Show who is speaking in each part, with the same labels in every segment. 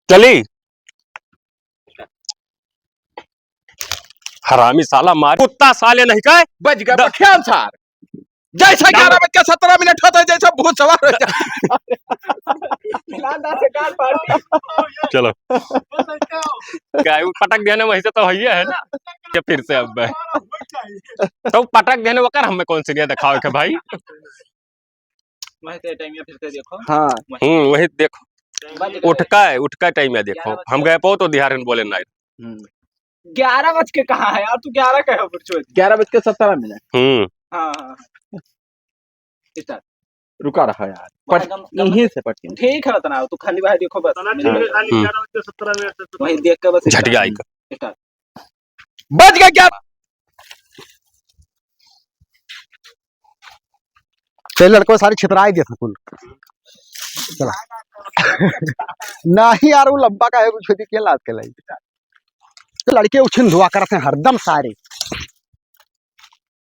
Speaker 1: चली हरामी साला मार कुत्ता साले नहीं कहे
Speaker 2: बच गया बख्याल सार जैसा 11:17 होता है जैसा भूत सवार हो जाता
Speaker 1: चलो क्या पटक देने वही से तो है ना ये फिर से अब तो पटक देने वकर हमें कौन सी दिखाओ के भाई
Speaker 3: फिर से देखो।
Speaker 2: हाँ
Speaker 1: वही देखो उठका टाइम है देखो हम गए पो तो दिहारन बोले ना
Speaker 3: 11 बज के कहा है यार तू 11 कहे
Speaker 2: 11:17
Speaker 3: हाँ
Speaker 2: रुका रहा यार यहीं से पट के
Speaker 3: ठीक है बतना तू खाली भाई देखो बस वही देख के बस
Speaker 1: झटिया आई
Speaker 2: बच गया क्या
Speaker 4: चल लड़को सारी छितराई दिया था कुल चला नहीं यार वो लंबा का है कुछ क्या लाद के लाई तो लड़के उछिन धुआ करते हैं हरदम सारे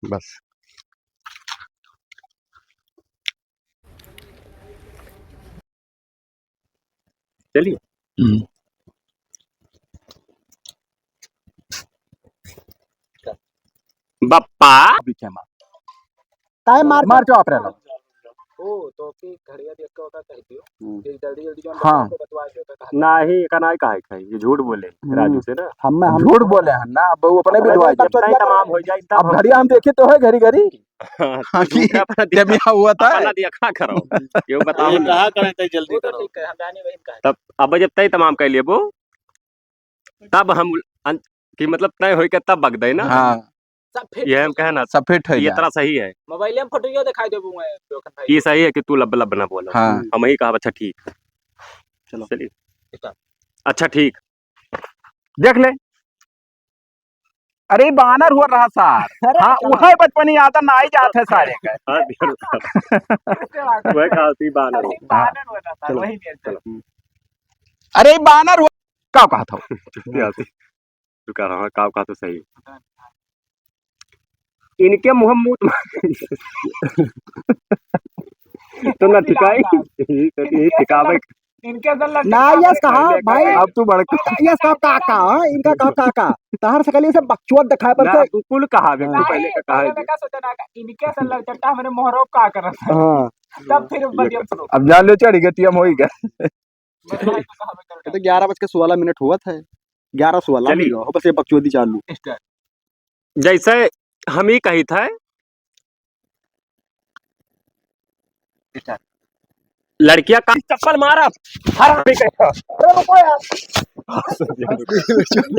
Speaker 4: बस
Speaker 1: चलिए बप्पा
Speaker 2: पीछे मार
Speaker 4: ताए मार
Speaker 2: जो आप रहे
Speaker 3: ओ तो की घड़िया देख के होता कह दियो कि जल्दी जो
Speaker 2: हाँ।
Speaker 3: बतवा के कहा
Speaker 1: नहीं का नहीं कहा ये झूठ बोले राजू से ना
Speaker 4: हम
Speaker 2: झूठ बोले हैं ना अब वो अपने भी दुआ
Speaker 1: तमाम हो जाए
Speaker 2: अब घड़िया हम देखे तो है घड़ी घड़ी जमिया हुआ था
Speaker 1: देखा करो ये बताओ
Speaker 3: कहा करें तो जल्दी करो ठीक है हम जाने वही कहा
Speaker 1: तब अब जब तय तमाम कह लिए वो तब हम कि मतलब तय हो के तब बग दे ना
Speaker 2: हाँ
Speaker 3: सब फिट
Speaker 1: ये हम कहना
Speaker 2: सब फिट है
Speaker 1: ये तरह सही है
Speaker 3: मोबाइल में फोटो दिखाई देबू मैं जोखन भाई
Speaker 1: ये सही है कि तू लब लब ना बोलो
Speaker 2: हाँ।
Speaker 1: हम ही कहा अच्छा ठीक है
Speaker 3: चलो
Speaker 1: चलिए अच्छा ठीक
Speaker 2: देख ले अरे बानर हुआ रहा सार हाँ वह बचपन याद ना आई जाते सारे
Speaker 1: वह खाती बानर
Speaker 3: वही
Speaker 1: चलो
Speaker 2: अरे बानर हुआ क्या कहा था
Speaker 1: तू कह रहा काव का तो सही इनके मुंह मूत तो ना ठिकाई ठिकावे
Speaker 3: इनके अंदर
Speaker 4: ना यस कहा भाई
Speaker 2: अब तू बड़का
Speaker 4: यस कहा काका इनका कहा काका तहर से कली से बकचोद दिखाए पर
Speaker 1: ना तू कुल कहा तू पहले का कहा
Speaker 3: मैं क्या सोचा ना इनके से लग चट्टा मैंने मोहरों का कर रहा था
Speaker 4: हां
Speaker 3: तब फिर मरियम शुरू
Speaker 2: अब जान ले चढ़ी गई टीएम होई गया
Speaker 4: ये तो 11:16 हुआ था 11:16 हो बस ये बकचोदी चालू
Speaker 1: जैसे हम ही कही था लड़कियां का चप्पल मारा हरामी कहा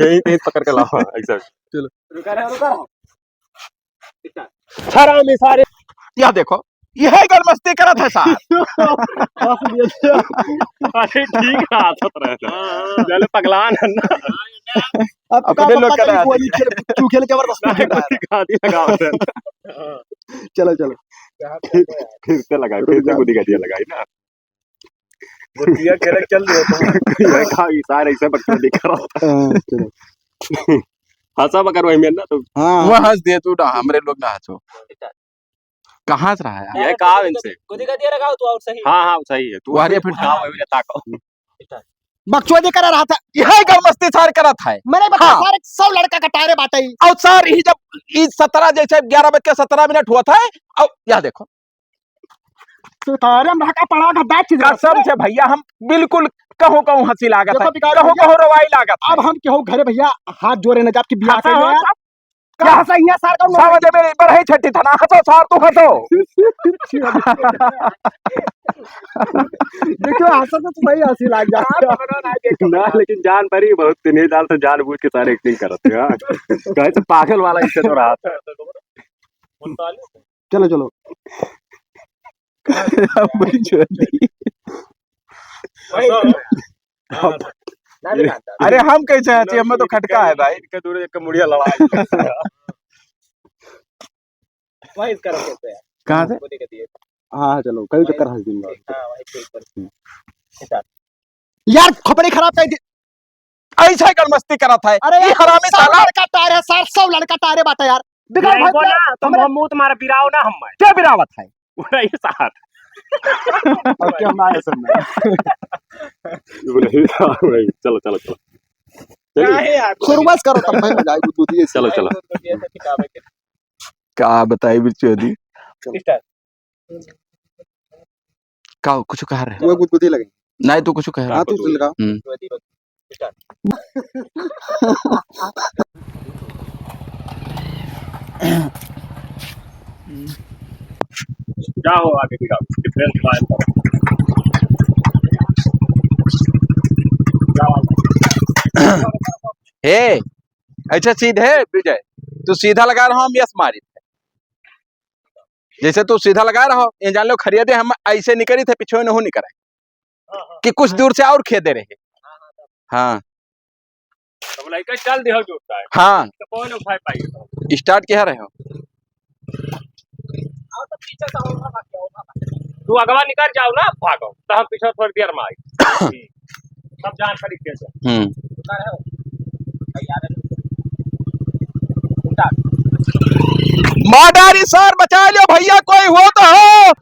Speaker 1: यही पकड़ के लाओ ऐसा
Speaker 2: चलो
Speaker 3: रुका रहा
Speaker 1: हरामी सारे
Speaker 2: यह देखो यह गल मस्ती करा था सार
Speaker 1: अरे ठीक है आसत रहे चल पगलान है ना
Speaker 4: अब
Speaker 2: अपने लोग कर रहे हैं
Speaker 4: गोली खेल के जबरदस्ती
Speaker 1: गाड़ी लगाओ
Speaker 4: चलो चलो
Speaker 1: फिर से लगाई फिर से गुदी गाड़ी लगाई ना
Speaker 3: बुद्धिया खेल चल रही
Speaker 1: ये खाई सारे ऐसे बच्चे दिख रहा
Speaker 4: चलो
Speaker 1: हंसा मगर वही में ना तो
Speaker 4: हां
Speaker 2: वो हंस दे तू ना हमरे लोग ना हंसो कहां से रहा है
Speaker 1: ये कहा इनसे
Speaker 3: गोदी का दिया लगाओ तू और सही
Speaker 1: हाँ सही है तू
Speaker 2: अरे फिर
Speaker 1: कहा वही ताको
Speaker 4: बकचोदी करा रहा था
Speaker 2: यह गल मस्ती सार करा था
Speaker 4: मैंने बताया
Speaker 2: हाँ।
Speaker 4: सारे सब लड़का का टायरे बाटे
Speaker 2: और सर ही जब ई 17 जैसे 11:17 हुआ था और यह देखो
Speaker 4: तो तारे में का पड़ा का बैठ
Speaker 2: कसम से भैया हम बिल्कुल कहो कहो हंसी लागत है
Speaker 4: देखो
Speaker 2: कहो कहो रवाई लागत है
Speaker 4: अब हम केहू घरे भैया हाथ जोड़े न जाब की बियाह
Speaker 2: हंसा
Speaker 4: कर
Speaker 2: हो
Speaker 4: लिया क्या हंसा हिया सार का
Speaker 2: समझ में बड़े छट्टी था ना हंसो सार तू हंसो
Speaker 4: देखो हंसा तो सही हंसी लाग जाती
Speaker 1: ना लेकिन जान परी बहुत तीन दाल से जान बूझ के सारे एक्टिंग करते हैं कहे तो पागल वाला इससे तो रहा था
Speaker 4: चलो चलो
Speaker 2: बड़ी छोटी अरे हम कैसे हंसी हमें तो खटका है भाई
Speaker 1: इनके दूर एक मुड़िया लड़ा
Speaker 3: वही इसका रखे यार
Speaker 2: कहां से
Speaker 3: गोदी का दिए
Speaker 4: हां चलो कई चक्कर हंस दूंगा
Speaker 3: हां वही पर
Speaker 4: यार खोपड़ी खराब कर दी
Speaker 2: ऐसा कर मस्ती करा था
Speaker 4: अरे
Speaker 2: ये हरामी साला
Speaker 4: लड़का टायर है सर सब लड़का टायरे बाटे यार बिगड़ भाई
Speaker 1: बोला तुम मुंह तुम्हारा बिराओ ना हम
Speaker 2: क्या बिरावत है
Speaker 1: पूरा ये साथ
Speaker 4: अब क्या हमारे सुनना
Speaker 1: चलो चलो चलो
Speaker 4: शुरुआत करो तब भाई मजा आई गुदगुदी से।
Speaker 1: चलो चलो
Speaker 2: क्या बताई बिचौदी का कुछ कह रहे
Speaker 4: वो गुदगुदी लगे।
Speaker 2: नहीं तू कुछ कह रहा
Speaker 4: हाँ तू चल लगा।
Speaker 1: क्या हो आगे की डिफरेंस
Speaker 2: हे अच्छा सीधे विजय तू सीधा लगा रहा हम यस मारी थे जैसे तू सीधा लगा रहा ये जान लो खरीदे हम ऐसे निकली थे पिछले नहीं निकले कि कुछ दूर से और खेदे रहे। हाँ
Speaker 1: तो लाइक चल दे हो जोड़ता है
Speaker 2: हाँ
Speaker 1: तो कौन उठा पाएगा
Speaker 2: स्टार्ट क्या रहे हो
Speaker 1: तू अगवा निकल जाओ ना भागो तो हम पीछे थोड़ी देर में आए सब जान खरीद के
Speaker 2: माडारी सर बचा लो भैया कोई हो तो हो।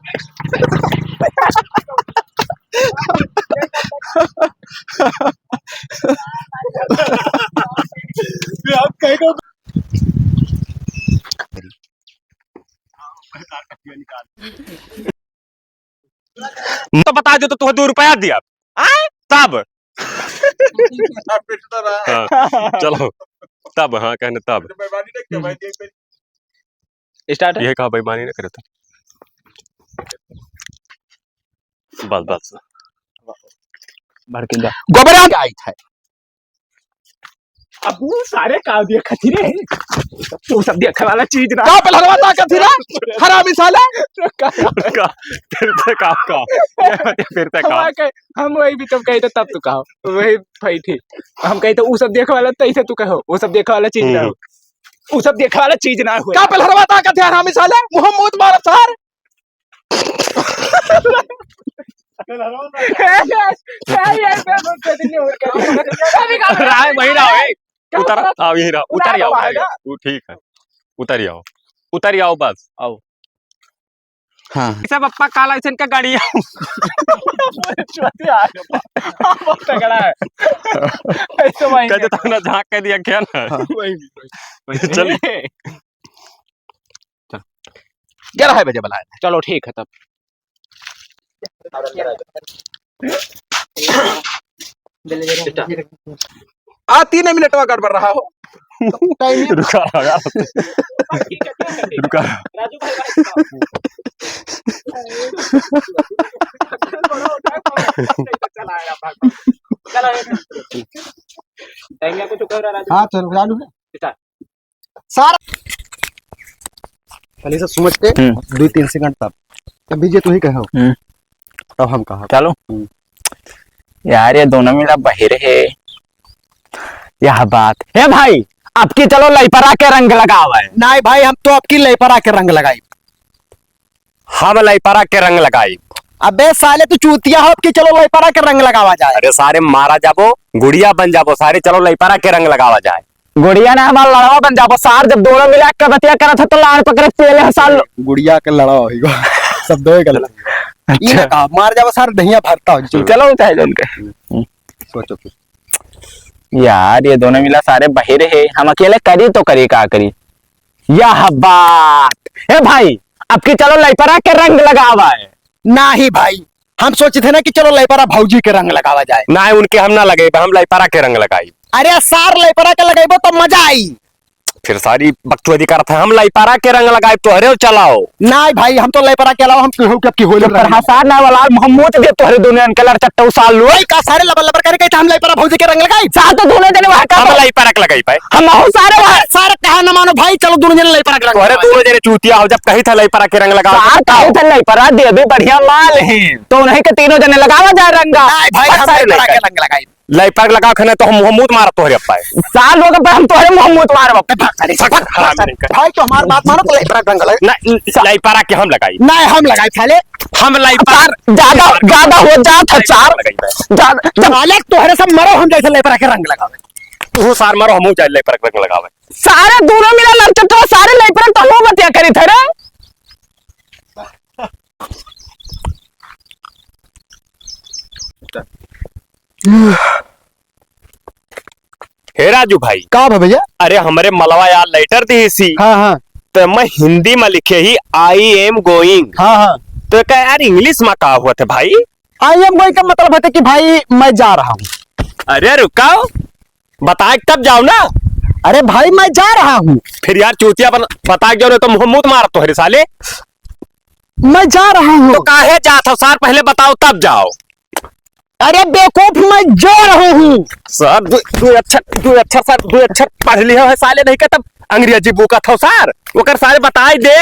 Speaker 1: तो बता दो तो तुम्हें 2 रुपया दिया तब हाँ, चलो तब हाँ कहने तब
Speaker 2: स्टार्ट
Speaker 1: ये कहा बेईमानी ना करे तो बस बस
Speaker 2: गोबरा आई था
Speaker 3: अब वो सारे काव दिया खतीरे तू सब देखने वाला चीज ना
Speaker 2: का पे लगवाता कथीरा हरामी साला
Speaker 1: फिर से का फिर से का
Speaker 3: हम वही भी तुम कही तो तब तू कहो वही भाई थी हम कही तो वो सब देखने वाला तैसे तू कहो वो सब देखने वाला चीज ना हो वो सब देखने वाला चीज ना हो
Speaker 2: का पे लगवाता कथीरा हरामी साला मुंह मुंह मार सर
Speaker 1: राय वही रहो उतर आओ यही रहो उतर आओ ठीक है उतर आओ बस आओ
Speaker 2: हाँ
Speaker 1: सब पप्पा काला ऐसा का गाड़ी कहते तो ना झाँक के दिया क्या ना चल
Speaker 2: 11 बजे बुलाया
Speaker 3: चलो ठीक है तब
Speaker 2: आ 3 मिनट में गड़बड़ रहा हो
Speaker 1: रुका यार रुका
Speaker 3: राजू भाई
Speaker 4: हाँ चलो चालू है सारा पहले से समझते 2-3 सेकंड तब तब विजय तू ही कहो तब हम कहा
Speaker 5: चलो यार ये दोनों मेरा बहिर है यह बात है भाई आपकी चलो लईपरा के रंग लगावा है
Speaker 4: नहीं भाई हम तो आपकी लेपरा के रंग लगाई
Speaker 1: हम लईपरा के रंग लगाई
Speaker 4: अबे साले तू चूतिया हो कि चलो लेपरा के रंग लगावा जाए
Speaker 1: अरे सारे मारा जाबो गुड़िया बन जाबो सारे चलो लईपरा के रंग लगावा जाए
Speaker 5: गुड़िया ने हमारा लड़वा बन जाबो सार जब दोनों मिला के बतिया करा था तो लाड़ पकड़े पहले साल
Speaker 4: गुड़िया के लड़ा होगा सब दो गलत ये ना कहा मार जाओ सार दहिया भरता हो
Speaker 5: चलो चाहे उनके
Speaker 4: सोचो
Speaker 5: यार ये दोनों मिला सारे बहिर है हम अकेले करी तो करी का करी यह बात है भाई आपकी चलो लईपरा के रंग लगावा है
Speaker 4: ना ही भाई हम सोचे थे ना कि चलो लेपरा भौजी के रंग लगावा जाए
Speaker 1: ना उनके हम ना लगे हम लईपरा के रंग लगाई
Speaker 4: अरे सार लेपरा के लगाइबो तो मजा आई
Speaker 1: फिर सारी बकचोदी करत है हम लईपरा के रंग लगाए तो हरे चलाओ
Speaker 4: नहीं भाई हम तो लेपरा के अलावा हम केहू के होली
Speaker 5: पर हसार ना वाला मोहम्मद दे तो हरे दुनिया कलर चट्टू साल लो
Speaker 4: भाई का सारे लबर लबर करके हम लेपरा भौजी के रंग लगाई
Speaker 5: साथ तो दोनों जने वहां का
Speaker 1: हम लईपरा के लगाई पाए
Speaker 5: हम हो सारे वहां
Speaker 4: सारे कहा न मानो भाई चलो दोनों जने लेपरा के रंग
Speaker 1: अरे दोनों जने चूतिया हो जब कही था लईपरा के रंग लगा
Speaker 5: साथ काहे थे लईपरा दे भी बढ़िया माल है तो उन्हीं के तीनों जने लगावा जाए रंगा
Speaker 4: नहीं भाई हम लेपरा के रंग लगाई
Speaker 1: लईपरा लगा खने तो हम मोहम्मद मारा तो हरे पाए
Speaker 5: साल लोग पर हम तो हरे मोहम्मद मार
Speaker 4: भाई तो हमारी बात मानो तो लेपरा के रंग लगाई
Speaker 1: लईपरा के हम लगाई
Speaker 4: नहीं हम लगाई साले
Speaker 1: हम लईपरा
Speaker 5: ज्यादा ज्यादा हो जात है चार ज्यादा
Speaker 4: मालिक तोहरे सब मरो हम जैसे लेपरा के रंग लगावे
Speaker 1: वो सार मारो हम जाए लईपरा के रंग लगावे
Speaker 5: सारे दोनों मिला लड़के तो सारे लईपरा तो हम बतिया करी थे रे
Speaker 1: हे राजू भाई,
Speaker 4: का है भैया?
Speaker 1: अरे हमारे मलवा यार लेटर दी सी,
Speaker 4: हाँ हाँ
Speaker 1: तो मैं हिंदी में लिखे ही आई एम गोइंग,
Speaker 4: हाँ हाँ।
Speaker 1: तो क्या यार इंग्लिश में कहा हुआ था भाई?
Speaker 4: आई एम गोइंग का मतलब है कि भाई मैं जा रहा हूँ।
Speaker 1: अरे रुकाओ, बताए कब जाओ ना।
Speaker 4: अरे भाई मैं जा रहा हूँ।
Speaker 1: फिर यार चूतिया बता जाओ, तो मुंह मुंह मार तो हरे साले।
Speaker 4: मैं जा रहा हूँ।
Speaker 1: तो काहे जात हो सर, पहले बताओ तब जाओ।
Speaker 4: अरे बेवकूफ मैं जा रहा हूँ।
Speaker 1: सर दो अक्षर सर, 2 अक्षर पढ़ लिया है साले, नहीं का तब अंग्रेजी बुक था सर, ओकर सारे बताई दे।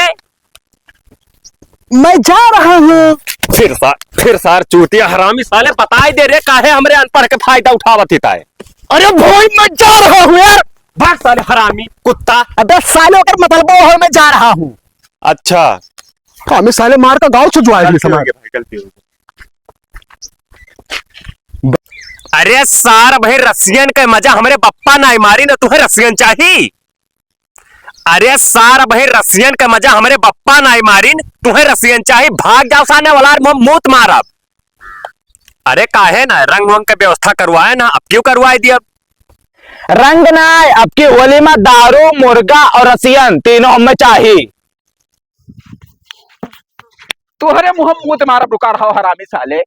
Speaker 4: मैं जा रहा हूँ।
Speaker 1: फिर सर चूतिया हरामी साले बताई दे रे, काहे हमरे अनपढ़ के फायदा उठावत हिता है।
Speaker 4: अरे भाई मैं जा रहा हूँ यार।
Speaker 1: भाग साले हरामी कुत्ता।
Speaker 4: अबे साले का मतलब वो है मैं जा रहा हूँ।
Speaker 1: अच्छा
Speaker 4: हमें साले मार का गाँव छुड़वाएंगे समाज।
Speaker 1: गलती हो गई। अरे सार भाई रसियन का मजा हमारे बप्पा ना मारी ना, तुम्हें रसियन चाहिए? अरे सार भाई रसियन का मजा हमारे बप्पा ना मारी, तुम्हें रसियन चाहिए? भाग जाओ साने वाला, मूत मारा। अरे काहे ना रंग वंग का व्यवस्था करवाए ना, अब क्यों करवाई दिया?
Speaker 5: रंग ना, आपकी होली में दारू, मुर्गा और रसियन तीनों हमें चाहिए।
Speaker 2: तुहरे मुंह मुंह मारा रुका रहा हरामी साले।